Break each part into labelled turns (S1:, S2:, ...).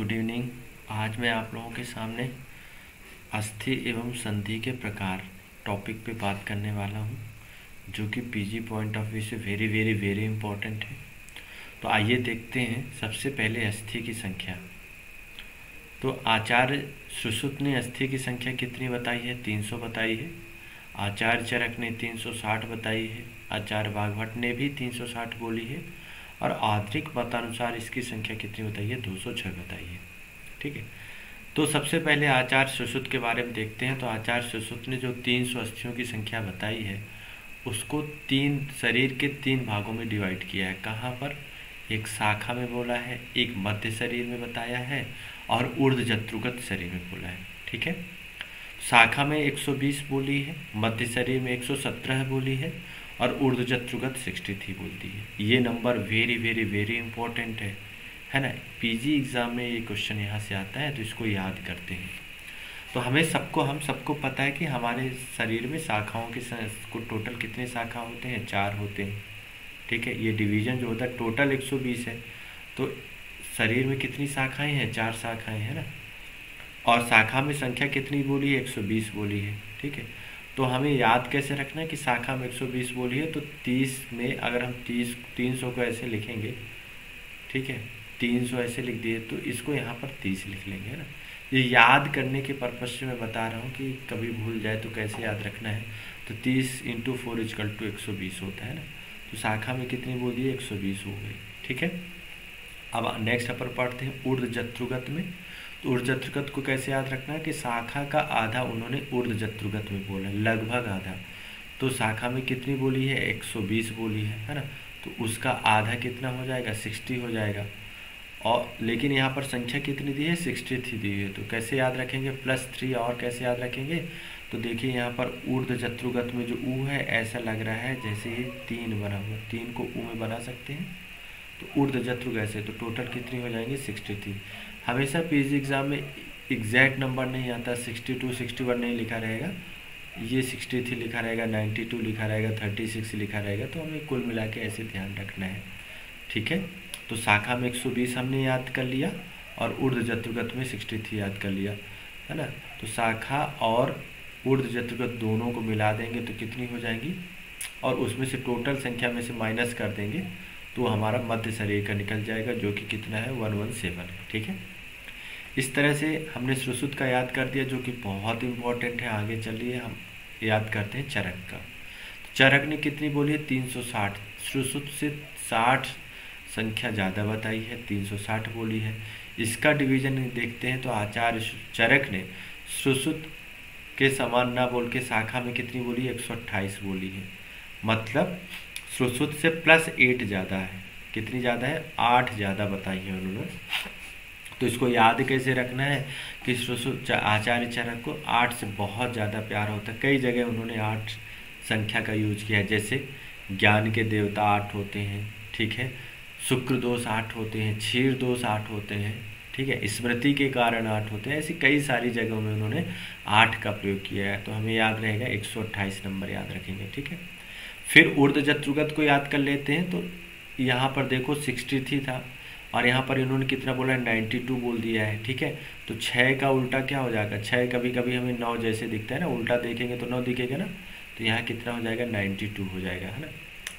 S1: Good evening. आज मैं आप लोगों के सामने अस्थि एवं संधि के प्रकार टॉपिक पे बात करने वाला हूँ, जो कि पीजी पॉइंट ऑफ व्यू से वेरी वेरी वेरी इम्पोर्टेंट है। तो आइए देखते हैं। सबसे पहले अस्थि की संख्या। तो आचार्य सुश्रुत ने अस्थि की संख्या कितनी बताई है? 300 बताई है। आचार्य चरक ने 360 बताई है। आचार्य वाग्भट ने भी 360 बोली है। और आधुनिक मतानुसार इसकी संख्या कितनी बताई है? 206 बताई है। ठीक है। तो सबसे पहले आचार्य सुश्रुत के बारे में देखते हैं। तो आचार्य सुश्रुत ने जो 300 अस्थियों की संख्या बताई है, उसको शरीर के 3 भागों में डिवाइड किया है। कहाँ पर? एक शाखा में बोला है, एक मध्य शरीर में बताया है, और ऊर्ध्व जत्रुगत शरीर में बोला है। ठीक है। शाखा में 120 बोली है, मध्य शरीर में 117 बोली है, और ऊर्ध्व जत्रुगत 63 बोलती है। ये number very very very important है ना। पीजी एग्ज़ाम में ये क्वेश्चन यहाँ से आता है, तो इसको याद करते हैं। तो हम सबको पता है कि हमारे शरीर में शाखाओं के टोटल कितने शाखा होते हैं? 4 होते हैं। ठीक है। ये डिवीज़न जो होता है टोटल 120 है, तो शरीर में कितनी शाखाएं हैं? 4 शाखाएं हैं ना। और शाखा में संख्या कितनी बोली है? 120 बोली है। ठीक है। तो हमें याद कैसे रखना है कि शाखा में 120 बोली है, तो 30 में अगर हम 300 को ऐसे लिखेंगे, ठीक है, 300 ऐसे लिख दिए, तो इसको यहाँ पर 30 लिख लेंगे, है ना। ये याद करने के पर्पज से मैं बता रहा हूँ कि कभी भूल जाए तो कैसे याद रखना है। तो 30 × 4 = 120 होता है ना। तो शाखा में कितनी बोल दी? 120 हो गई। ठीक है। अब नेक्स्ट अपन पढ़ते हैं ऊर्ध्व जत्रुगत में। तो ऊर्ध्व जत्रुगत को कैसे याद रखना है कि शाखा का आधा उन्होंने ऊर्ध्व जत्रुगत में बोला, लगभग आधा। तो शाखा में कितनी बोली है? 120 बोली है ना। तो उसका आधा कितना हो जाएगा? 60 हो जाएगा। और लेकिन यहाँ पर संख्या कितनी दी है? 63 दी है। तो कैसे याद रखेंगे? +3। और कैसे याद रखेंगे? तो देखिए यहाँ पर ऊर्ध्व जत्रुगत में जो ऊ है, ऐसा लग रहा है जैसे ये 3 बना हुआ। 3 को ऊ में बना सकते हैं। तो ऊर्ध्व जत्रुग ऐसे, तो टोटल कितनी हो जाएंगे? 63। हमेशा पीजी एग्ज़ाम में एग्जैक्ट नंबर नहीं आता, 62 61 नहीं लिखा रहेगा, ये 63 लिखा रहेगा, 92 लिखा रहेगा, 36 लिखा रहेगा। तो हमें कुल मिला के ऐसे ध्यान रखना है। ठीक है। तो शाखा में 120 हमने याद कर लिया, और ऊर्ध्व जत्रुगत में 63 याद कर लिया, है ना। तो शाखा और ऊर्ध्व जत्रुगत दोनों को मिला देंगे तो कितनी हो जाएंगी, और उसमें से टोटल संख्या में से माइनस कर देंगे तो हमारा मध्य शरीर का निकल जाएगा, जो कि कितना है? 117 है। ठीक है। इस तरह से हमने सुश्रुत का याद कर दिया, जो कि बहुत इंपॉर्टेंट है। आगे चलिए हम याद करते हैं चरक का। तो चरक ने कितनी बोली है? 360। सुश्रुत से 60 संख्या ज़्यादा बताई है, 360 बोली है। इसका डिवीजन देखते हैं। तो आचार्य चरक ने सुश्रुत के समान ना बोल के शाखा में कितनी बोली? 128 बोली है। मतलब सुश्रुत से +8 ज़्यादा है। कितनी ज़्यादा है? 8 ज़्यादा बताई है उन्होंने। तो इसको याद कैसे रखना है कि सुश्रुत आचार्य चरक को 8 से बहुत ज़्यादा प्यार होता है। कई जगह उन्होंने 8 संख्या का यूज किया है, जैसे ज्ञान के देवता 8 होते हैं, ठीक है, शुक्र दोष 8 होते हैं, क्षीर दोष 8 होते हैं, ठीक है, स्मृति के कारण 8 होते हैं। ऐसी कई सारी जगहों में उन्होंने 8 का प्रयोग किया है। तो हमें याद रहेगा 128 नंबर याद रखेंगे। ठीक है। फिर ऊर्ध्व जत्रुगत को याद कर लेते हैं। तो यहाँ पर देखो 63 था, और यहाँ पर इन्होंने कितना बोला है? 92 बोल दिया है। ठीक है। तो 6 का उल्टा क्या हो जाएगा? 6 कभी कभी हमें 9 जैसे दिखता है ना, उल्टा देखेंगे तो 9 दिखेगा ना। तो यहाँ कितना हो जाएगा? 92 हो जाएगा, है ना।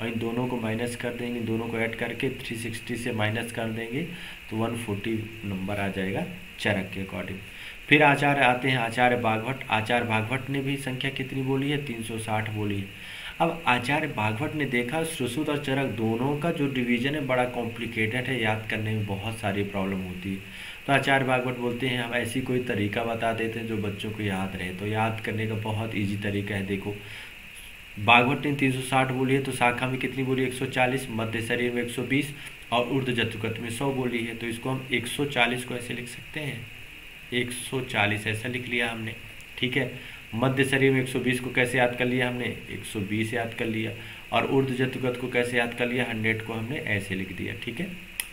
S1: और इन दोनों को माइनस कर देंगे, दोनों को ऐड करके 360 से माइनस कर देंगे तो 140 नंबर आ जाएगा चरक के अकॉर्डिंग। फिर आचार्य आते हैं आचार्य वाग्भट। आचार्य वाग्भट ने भी संख्या कितनी बोली है? 360 बोली है। अब आचार्य वाग्भट ने देखा सुश्रुत और चरक दोनों का जो डिवीजन है बड़ा कॉम्प्लिकेटेड है, याद करने में बहुत सारी प्रॉब्लम होती है। तो आचार्य वाग्भट बोलते हैं हम ऐसी कोई तरीका बता देते हैं जो बच्चों को याद रहे। तो याद करने का बहुत ईजी तरीका है। देखो, वाग्भट ने 360 बोली है, तो शाखा में कितनी बोली? 140, मध्य शरीर में 120, और ऊर्ध्व जत्रुगत में 100 बोली है। तो इसको हम 140 को ऐसे लिख सकते हैं, 140 ऐसा लिख लिया हमने। ठीक है। मध्य शरीर में 120 को कैसे याद कर लिया हमने? 120 याद कर लिया। और ऊर्ध्व जत्रुगत को कैसे याद कर लिया? 100 को हमने ऐसे लिख दिया। ठीक है।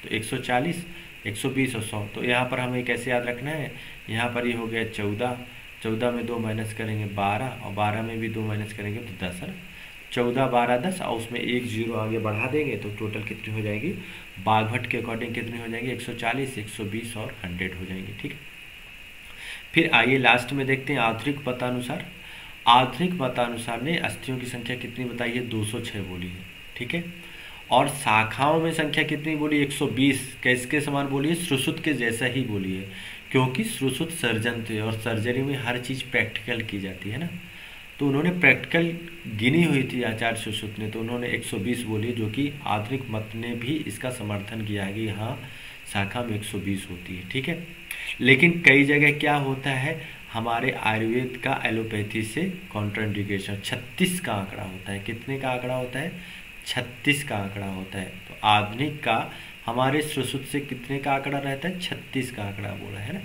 S1: तो 140, 120 और 100। तो यहाँ पर हमें कैसे याद रखना है? यहाँ पर ये हो गया 14, 14 में 2 माइनस करेंगे 12, और 12 में भी 2 माइनस करेंगे तो 10 है। 14, 12, 10 और उसमें एक जीरो आगे बढ़ा देंगे तो टोटल कितनी हो जाएगी, बागभट्ट के अकॉर्डिंग कितनी हो जाएंगी, 140, 120 और 100 हो जाएंगी। ठीक है, फिर आइए लास्ट में देखते हैं आधुनिक मतानुसार। आधुनिक मतानुसार ने अस्थियों की संख्या कितनी बताई है, 206 बोली है। ठीक है, और शाखाओं में संख्या कितनी बोली, 120। किसके समान बोली है, सुश्रुत के जैसा ही बोली है, क्योंकि सुश्रुत सर्जन थे और सर्जरी में हर चीज़ प्रैक्टिकल की जाती है ना, तो उन्होंने प्रैक्टिकल गिनी हुई थी आचार्य सुश्रुत ने, तो उन्होंने 120 बोली, जो कि आधुनिक मत ने भी इसका समर्थन किया है कि हाँ शाखा में 120 होती है। ठीक है, लेकिन कई जगह क्या होता है, हमारे आयुर्वेद का एलोपैथी से कॉन्ट्राइंडिकेशन 36 का आंकड़ा होता है। कितने का आंकड़ा होता है, 36 का आंकड़ा होता है। तो आधुनिक का हमारे सुश्रुत से कितने का आंकड़ा रहता है, 36 का आंकड़ा बोला है ना।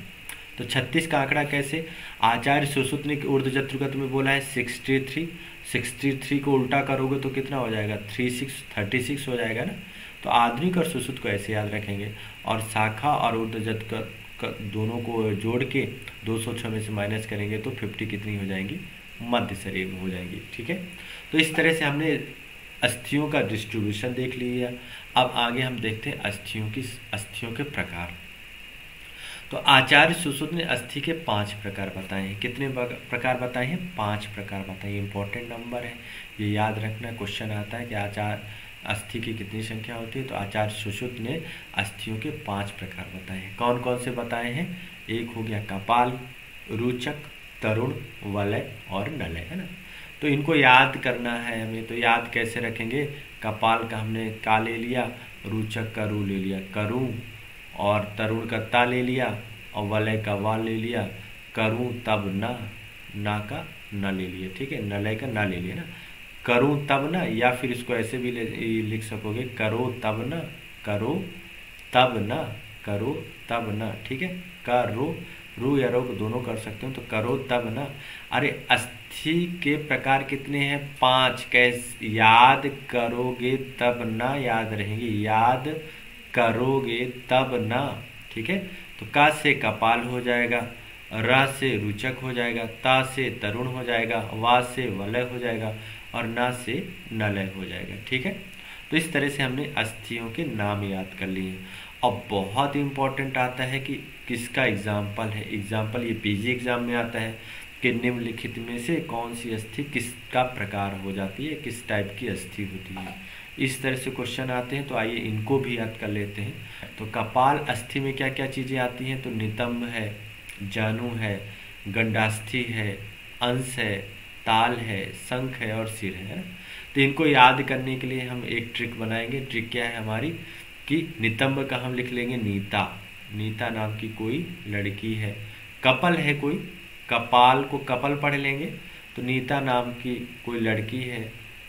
S1: तो 36 का आंकड़ा कैसे, आचार्य सुश्रुत ने ऊर्ध्व जत्रुगत में बोला है 63, 63 को उल्टा करोगे तो कितना हो जाएगा, 36 हो जाएगा ना। तो आधुनिक और सुश्रुत को ऐसे याद रखेंगे, और शाखा और ऊर्ध्व जत्रुगत दोनों को जोड़ के 206 में से माइनस करेंगे तो 50 कितनी हो जाएंगी, मध्य शरीर में हो जाएंगी। ठीक है, तो इस तरह से हमने अस्थियों का डिस्ट्रीब्यूशन देख लिया। अब आगे हम देखते हैं अस्थियों के प्रकार। तो आचार्य सुश्रुत ने अस्थि के 5 प्रकार बताए हैं। कितने प्रकार बताए हैं, 5 प्रकार बताए हैं। इंपॉर्टेंट नंबर है, ये याद रखना, क्वेश्चन आता है कि आचार्य अस्थि की कितनी संख्या होती है। तो आचार्य सुश्रुत ने अस्थियों के 5 प्रकार बताए हैं। कौन कौन से बताए हैं, एक हो गया कपाल, रुचक, तरुण, वलय और नलय, है ना। तो इनको याद करना है हमें, तो याद कैसे रखेंगे, कपाल का हमने का ले लिया, रुचक का रू ले लिया, करूँ, और तरुण का ता ले लिया, और वलय का वा ले लिया, करूँ तब ना का न ले लिया। ठीक है, नलय का ना ले लिया ना, करूँ तब ना, या फिर इसको ऐसे भी लिख सकोगे, करो तब ना, करो तब ना, करो तब ना। ठीक है, करो, रू या रो दोनों कर सकते हो, तो करो तब ना। अरे अस्थि के प्रकार कितने हैं, 5। कैसे याद करोगे तब ना याद रहेंगे, याद करोगे तब ना। ठीक है, तो का से कपाल हो जाएगा, र से रुचक हो जाएगा, ता से तरुण हो जाएगा, वा से वलय हो जाएगा, और ना से नलय हो जाएगा। ठीक है, तो इस तरह से हमने अस्थियों के नाम याद कर लिए। अब बहुत इंपॉर्टेंट आता है कि किसका एग्जाम्पल है। एग्जाम्पल ये पीजी एग्जाम में आता है कि निम्नलिखित में से कौन सी अस्थि किसका प्रकार हो जाती है, किस टाइप की अस्थि होती है। इस तरह से क्वेश्चन आते हैं, तो आइए इनको भी याद कर लेते हैं। तो कपाल अस्थि में क्या क्या चीज़ें आती हैं, तो नितंब है, जानु है, गंडास्थि है, अंश है, ताल है, शंख है और सिर है। तो इनको याद करने के लिए हम एक ट्रिक बनाएंगे। ट्रिक क्या है हमारी, कि नितंब का हम लिख लेंगे नीता, नीता नाम की कोई लड़की है। कपल है कोई, कपाल को कपल पढ़ लेंगे, तो नीता नाम की कोई लड़की है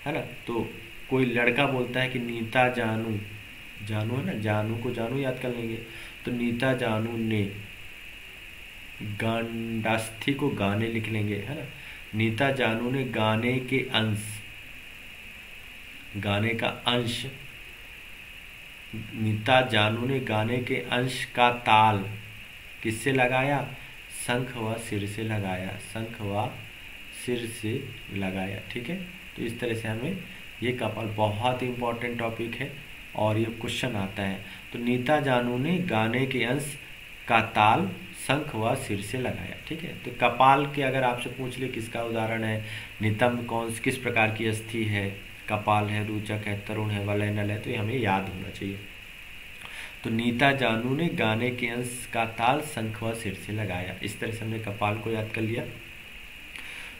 S1: ना। तो कोई लड़का बोलता है कि नीता जानू, जानू है ना, जानू को जानू याद कर लेंगे, तो नीता जानू ने, गंडास्थि को गाने लिख लेंगे, है ना। नीता जानू ने गाने के अंश, गाने का अंश, नीता जानू ने गाने के अंश का ताल किससे लगाया, शंख व सिर से लगाया, शंख व सिर से लगाया। ठीक है, तो इस तरह से हमें ये कपाल बहुत इंपॉर्टेंट टॉपिक है और ये क्वेश्चन आता है। तो नीता जानू ने गाने के अंश का ताल शंख व सिर से लगाया। ठीक है, तो कपाल के अगर आपसे पूछ ले किसका उदाहरण है, नितंब किस प्रकार की अस्थि है, कपाल है, रुचक है, तरुण है, वलय नल है, तो ये हमें याद होना चाहिए। तो नीता जानू ने गाने के अंश का ताल शंख व सिर से लगाया। इस तरह से हमने कपाल को याद कर लिया।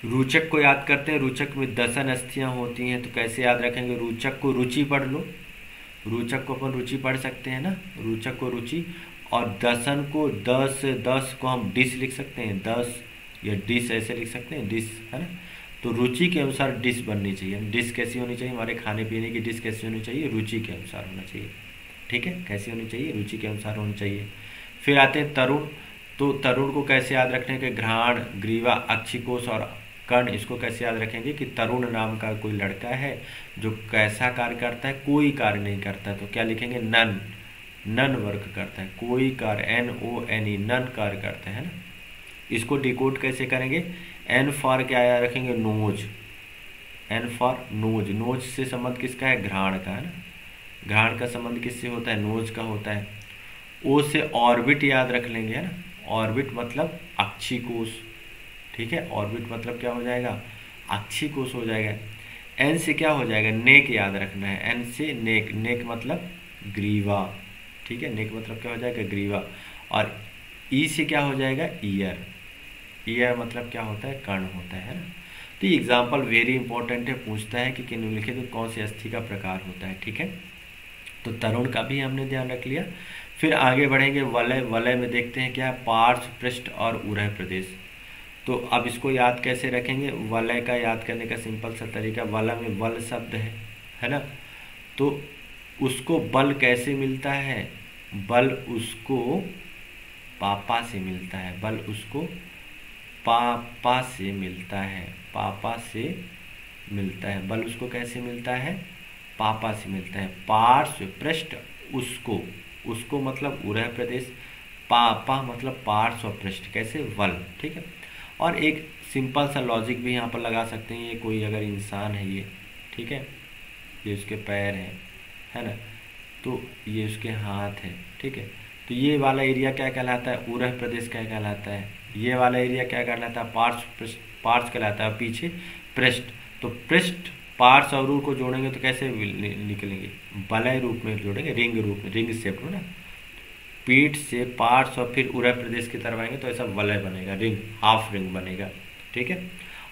S1: रुचक को याद करते हैं। रुचक में 10 अस्थियां होती हैं, तो कैसे याद रखेंगे, रुचक को रुचि पढ़ लो, रुचक को अपन रुचि पढ़ सकते हैं ना, रुचक को रुचि, और दसन को 10 को हम डिश लिख सकते हैं, 10 या डिश ऐसे लिख सकते हैं, डिश, है ना। तो रुचि के अनुसार डिश बननी चाहिए। डिश कैसी होनी चाहिए, हमारे खाने पीने की डिश कैसी होनी चाहिए, रुचि के अनुसार होना चाहिए। ठीक है, कैसी होनी चाहिए, रुचि के अनुसार होनी चाहिए। फिर आते हैं तरुण। तो तरुण को कैसे याद रखने के, घ्राण, ग्रीवा, अक्षिकोष और कर्ण, इसको कैसे याद रखेंगे कि तरुण नाम का कोई लड़का है जो कैसा कार्य करता है, कोई कार्य नहीं करता, तो क्या लिखेंगे, नन, नन वर्क करता है, कोई कार्य, NONE, नन कार्य करता है ना। इसको डिकोड कैसे करेंगे, N फॉर क्या याद रखेंगे, nose, N for nose, nose से संबंध किसका है, घ्राण का है ना, घ्राण का संबंध किससे होता है, नोज का होता है। ओ से ऑर्बिट याद रख लेंगे है ना, ऑर्बिट मतलब अक्षी कोश, ठीक है, ऑर्बिट मतलब क्या हो जाएगा, अक्षी कोश हो जाएगा। एन से क्या हो जाएगा, नेक याद रखना है, एन से नेक, नेक मतलब ग्रीवा, ठीक है, नेक मतलब क्या हो जाएगा, ग्रीवा। और ई से क्या हो जाएगा, ईयर, ईयर मतलब क्या होता है, कर्ण होता है ना। तो ये एग्जाम्पल वेरी इंपॉर्टेंट है, पूछता है कि निम्नलिखित में कौन सी अस्थि का प्रकार होता है, ठीक है। तो तरुण का भी हमने ध्यान रख लिया। फिर आगे बढ़ेंगे वलय, वलय में देखते हैं क्या है, पार्श्व, पृष्ठ और उरह प्रदेश। तो अब इसको याद कैसे रखेंगे, वलय का याद करने का सिंपल सा तरीका, वलय में वल शब्द है ना, तो उसको बल कैसे मिलता है, बल उसको पापा से मिलता है, बल उसको पापा से मिलता है, पापा से मिलता है, बल उसको कैसे मिलता है, पापा से मिलता है। पार्श्व, पृष्ठ उसको, उसको मतलब उरह प्रदेश, पापा मतलब पार्श्व और पृष्ठ, कैसे, वल, ठीक है। और एक सिंपल सा लॉजिक भी यहाँ पर लगा सकते हैं, ये कोई अगर इंसान है ये, ठीक है, ये उसके पैर है ना, तो ये उसके हाथ है, ठीक है, तो ये वाला एरिया क्या कहलाता है, उरह प्रदेश क्या कहलाता है, ये वाला एरिया क्या कहलाता है, पार्श्व, पार्श्व कहलाता है, पीछे पृष्ठ। तो पृष्ठ, पार्श्व और उर को जोड़ेंगे तो कैसे निकलेंगे, वलय रूप में जोड़ेंगे, रिंग रूप में, रिंग शेप में ना, पीठ से पार्श्व और फिर उरह प्रदेश की तरफ आएंगे तो ऐसा वलय बनेगा, रिंग, हाफ रिंग बनेगा, ठीक है।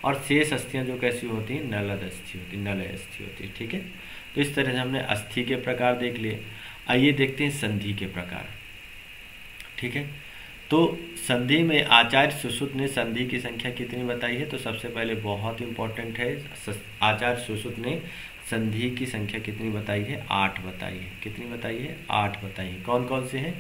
S1: और शेष अस्थियां जो कैसी होती हैं, नलद अस्थि होती है, नलय अस्थि होती है, ठीक है। तो इस तरह से हमने अस्थि के प्रकार देख लिए। आइए देखते हैं संधि के प्रकार, ठीक है। तो संधि में आचार्य सुश्रुत ने संधि की संख्या कितनी बताई है, तो सबसे पहले बहुत इंपॉर्टेंट है, आचार्य सुश्रुत ने संधि की संख्या कितनी बताई है, 8 बताई है। कितनी बताई है, 8 बताई है। कौन कौन से हैं,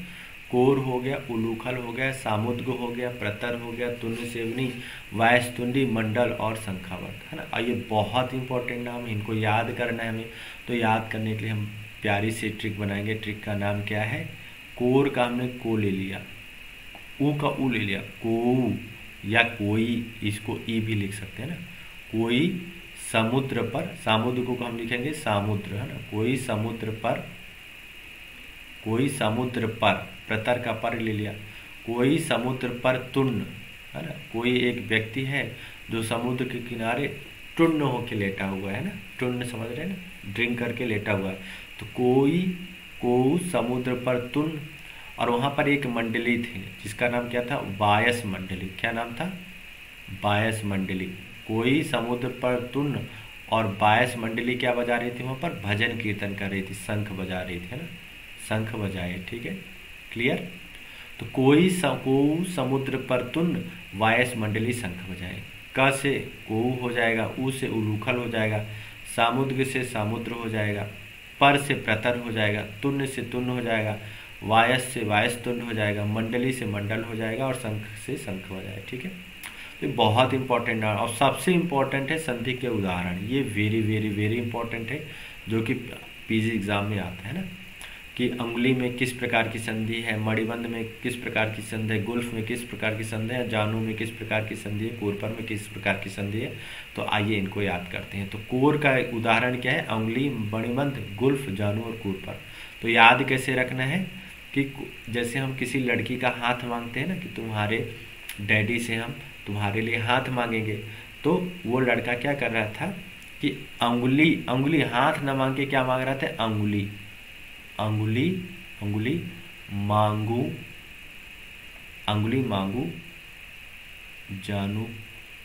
S1: कोर हो गया, उलूखल हो गया, सामुद्र हो गया, प्रतर हो गया, तुण्ड सेवनी, वायस्तुंडी, मंडल और शंखावर्त, है ना। ये बहुत इंपॉर्टेंट नाम है, इनको याद करना है हमें। तो याद करने के लिए हम प्यारी सी ट्रिक बनाएंगे। ट्रिक का नाम क्या है, कोर का हमने को ले लिया, ऊ का ऊ ले लिया, को या कोई, इसको ई भी लिख सकते हैं ना, कोई समुद्र पर, सामुद्र को हम लिखेंगे सामुद्र, है ना, कोई समुद्र पर, कोई समुद्र पर, प्रतर का पर ले लिया, कोई समुद्र पर तुण्ड, है ना, कोई एक व्यक्ति है जो समुद्र के किनारे टुण्ड होके लेटा हुआ है ना, टुण्ड समझ रहे हैं ना, ड्रिंक करके लेटा हुआ है। तो कोई, को समुद्र पर तुण्ड, और वहाँ पर एक मंडली थी जिसका नाम क्या था, वायस मंडली। क्या नाम था, वायस मंडली। कोई समुद्र पर तुण्ड और वायस मंडली क्या बजा रही थी, वहाँ पर भजन कीर्तन कर रही थी, शंख बजा रही थी, है ना, शंख बजाए, ठीक है, क्लियर। तो कोई को समुद्र पर तुण्ड, वायस मंडली शंख बजाए। क से को हो जाएगा, ऊ से उलूखल हो जाएगा, सामुद्र से सामुद्र हो जाएगा, पर से प्रतर हो जाएगा, तुण्ड से तुण्ड हो जाएगा, वायस से वायस तुण्ड हो जाएगा, मंडली से मंडल हो जाएगा, और शंख से शंख हो जाएगा, ठीक है। तो बहुत इंपॉर्टेंट है, और सबसे इंपॉर्टेंट है संधि के उदाहरण। ये वेरी वेरी वेरी इंपॉर्टेंट है, जो कि पीजी एग्जाम में आता है ना, कि अंगुली में किस प्रकार की संधि है, मणिबंध में किस प्रकार की संधि है, गुल्फ में किस प्रकार की संधि है, जानू में किस प्रकार की संधि है, कोरपर में किस प्रकार की संधि है। तो आइए इनको याद करते हैं। तो कोर का उदाहरण क्या है, अंगुली, मणिबंध, गुल्फ, जानू और कोरपर। तो याद कैसे रखना है कि जैसे हम किसी लड़की का हाथ मांगते हैं ना, कि तुम्हारे डैडी से हम तुम्हारे लिए हाथ मांगेंगे, तो वो लड़का क्या कर रहा था कि अंगुली, अंगुली हाथ न मांग के क्या मांग रहा था, अंगुली, अंगुली, अंगुली मांगू, अंगुली मांगू जानू,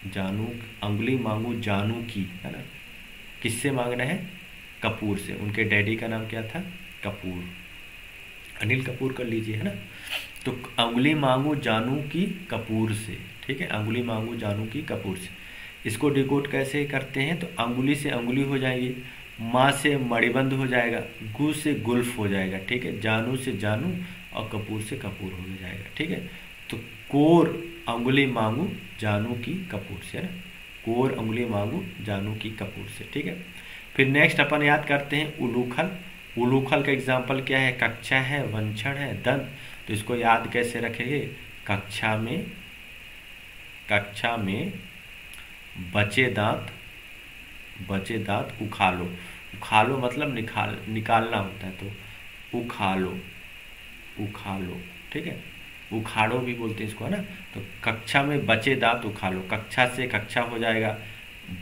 S1: जानू, अंगुली मांगू जानू की, है ना। किससे मांग रहे हैं, कपूर से। उनके डैडी का नाम क्या था, कपूर, अनिल कपूर कर लीजिए, है ना। तो अंगुली मांगू जानू की कपूर से, ठीक है, अंगुली मांगू जानू की कपूर से। इसको डिकोड कैसे करते हैं, तो अंगुली से अंगुली हो जाएगी, माँ से मणिबंध हो जाएगा, गु से गुल्फ हो जाएगा, ठीक है, जानू से जानू और कपूर से कपूर हो जाएगा, ठीक है। तो कोर अंगुली मांगू जानू की कपूर से, है ना, कोर अंगुली मांगू जानू की कपूर से, ठीक है। फिर नेक्स्ट अपन याद करते हैं उलूखल। उलूखल का एग्जाम्पल क्या है, कक्षा है, वंशण है, दंत। तो इसको याद कैसे रखेंगे, कक्षा में बचे दांत बचे दांत उखालो। उखालो मतलब निकालना होता है, तो उखालो, उखालो, ठीक है। उखाड़ो भी बोलते हैं इसको, है ना। तो कक्षा में बचे दांत उखालो, कक्षा से कक्षा हो जाएगा,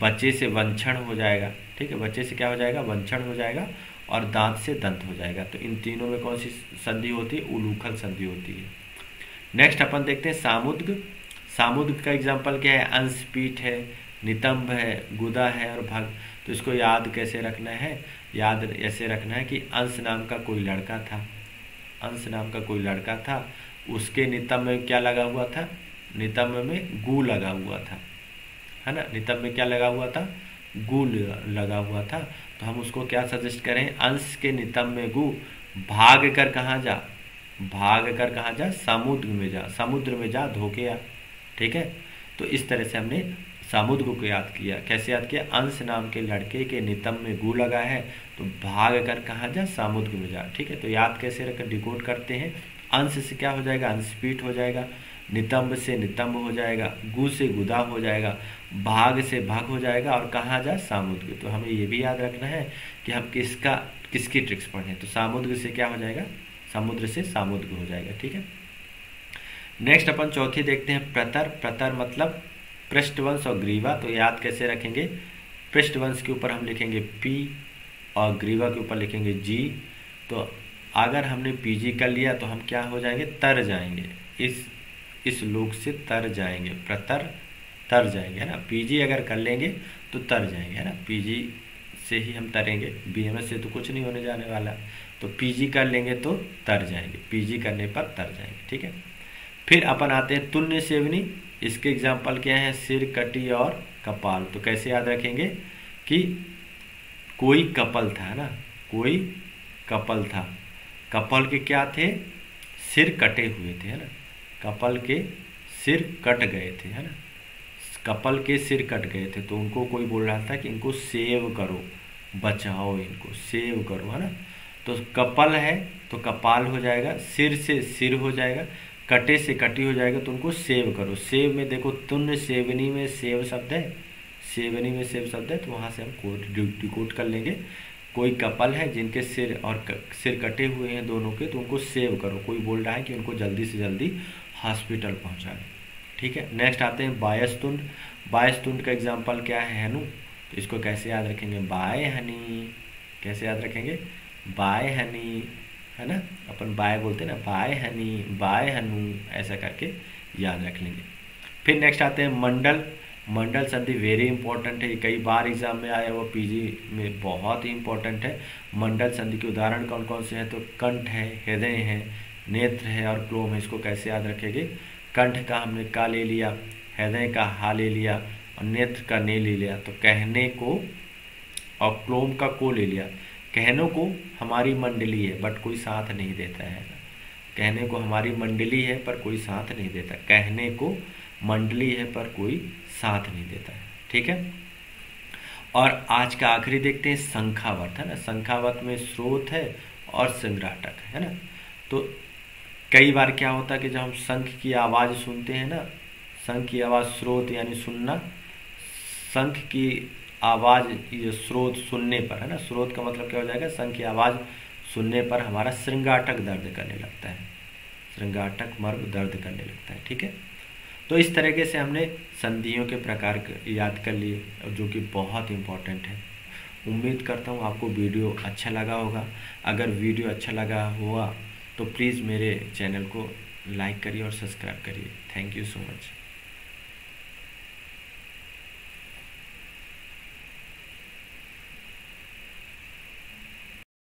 S1: बचे से वंक्षण हो जाएगा, ठीक है। बचे से क्या हो जाएगा, वंक्षण हो जाएगा, और दांत से दंत हो जाएगा। तो इन तीनों में कौन सी संधि होती है, उलूखल संधि होती है। नेक्स्ट अपन देखते हैं सामुद्ग। सामुद्ग का एग्जाम्पल क्या है, अंश, पीठ है, नितंब है, गुदा है और भग। तो इसको याद कैसे रखना है, याद ऐसे रखना है कि अंश नाम का कोई लड़का था, अंश नाम का कोई लड़का था, उसके नितंब में क्या लगा हुआ था, नितंब में गू लगा हुआ था, है ना। नितंब में क्या लगा हुआ था, गू लगा हुआ था। तो हम उसको क्या सजेस्ट करें, अंश के नितंब में गू, भाग कर कहाँ जा, भाग कर कहाँ जा, समुद्र में जा, समुद्र में जा, धोके आ, ठीक है। तो इस तरह से हमने समुद्र को याद किया। कैसे याद किया, अंश नाम के लड़के के नितंब में गू लगा है, तो भाग कर कहाँ जा, समुद्र में जा, ठीक है। तो याद कैसे रख डिकोड करते हैं, अंश से क्या हो जाएगा, अंश पीठ हो जाएगा, नितंब से नितंब हो जाएगा, गु से गुदा हो जाएगा, भाग से भाग हो जाएगा, और कहाँ जा, सामुद्र। तो हमें ये भी याद रखना है कि हम किसकी ट्रिक्स पढ़ें। तो सामुद्र से क्या हो जाएगा, समुद्र से सामुद्र हो जाएगा, ठीक है। नेक्स्ट अपन चौथी देखते हैं प्रतर। प्रतर मतलब पृष्ठवंश और ग्रीवा। तो याद कैसे रखेंगे, पृष्ठवंश के ऊपर हम लिखेंगे पी और ग्रीवा के ऊपर लिखेंगे जी। तो अगर हमने पीजी कर लिया तो हम क्या हो जाएंगे, तर जाएंगे, इस लोक से तर जाएंगे, प्रतर तर जाएंगे, है ना। पीजी अगर कर लेंगे तो तर जाएंगे, है ना, पीजी से ही हम तरेंगे, बीएमएस से तो कुछ नहीं होने जाने वाला। तो पीजी कर लेंगे तो तर जाएंगे, पीजी करने पर तर जाएंगे, ठीक है। फिर अपन आते हैं तुल्य सेवनी। इसके एग्जाम्पल क्या है, सिर, कटी और कपाल। तो कैसे याद रखेंगे कि कोई कपल था, है ना, कोई कपल था, कपल के क्या थे, सिर कटे हुए थे, है ना, कपल के सिर कट गए थे, है ना, कपल के सिर कट गए थे। तो उनको कोई बोल रहा था कि इनको सेव करो, बचाओ, इनको सेव करो, है ना। तो कपल है तो कपाल हो जाएगा, सिर से सिर हो जाएगा, कटे से कटी हो जाएगा, तो उनको सेव करो। सेव में देखो तुन्य सेवनी में सेव शब्द है, सेवनी में सेव शब्द है, तो वहाँ से हम डिकोड कर लेंगे। कोई कपल है जिनके सिर और सिर कटे हुए हैं दोनों के, तो उनको सेव करो। कोई बोल रहा है कि उनको जल्दी से जल्दी हॉस्पिटल पहुँचा दें, ठीक है। नेक्स्ट आते हैं बायस्तुंड। बायस्तुंड का एग्जाम्पल क्या है, हनु। तो इसको कैसे याद रखेंगे, बाय हनी, कैसे याद रखेंगे, बाय हनी, है ना, अपन बाय बोलते हैं ना, बाय हनी, बाय हनु, ऐसा करके याद रख लेंगे। फिर नेक्स्ट आते हैं मंडल। मंडल संधि वेरी इंपॉर्टेंट है, कई बार एग्जाम में आया, वो पीजी में बहुत ही इंपॉर्टेंट है। मंडल संधि के उदाहरण कौन कौन से हैं, तो कंठ है, हृदय है, नेत्र है और क्लोम है। इसको कैसे याद रखेंगे, कंठ का हमने का ले लिया, हृदय का हा ले लिया और नेत्र का ने ले लिया। तो कहने को और क्लोम का को ले लिया। कहने को हमारी मंडली है बट कोई साथ नहीं देता है, कहने को हमारी मंडली है पर कोई साथ नहीं देता, कहने को मंडली है पर कोई साथ नहीं देता है, ठीक है। और आज का आखिरी देखते हैं संख्यावर्त, है ना। संख्यावर्त में स्रोत है और संग्राहटक है ना। तो कई बार क्या होता है कि जब हम शंख की आवाज़ सुनते हैं ना, शंख की आवाज़ स्रोत यानी सुनना, शंख की आवाज़ ये स्रोत सुनने पर, है ना, स्रोत का मतलब क्या हो जाएगा, शंख की आवाज़ सुनने पर हमारा श्रृंगाटक दर्द करने लगता है, श्रृंगाटक मर्म दर्द करने लगता है, ठीक है। तो इस तरीके से हमने संधियों के प्रकार याद कर लिए, जो कि बहुत इंपॉर्टेंट है। उम्मीद करता हूँ आपको वीडियो अच्छा लगा होगा। अगर वीडियो अच्छा लगा हुआ तो प्लीज़ मेरे चैनल को लाइक करिए और सब्सक्राइब करिए। Thank you so much.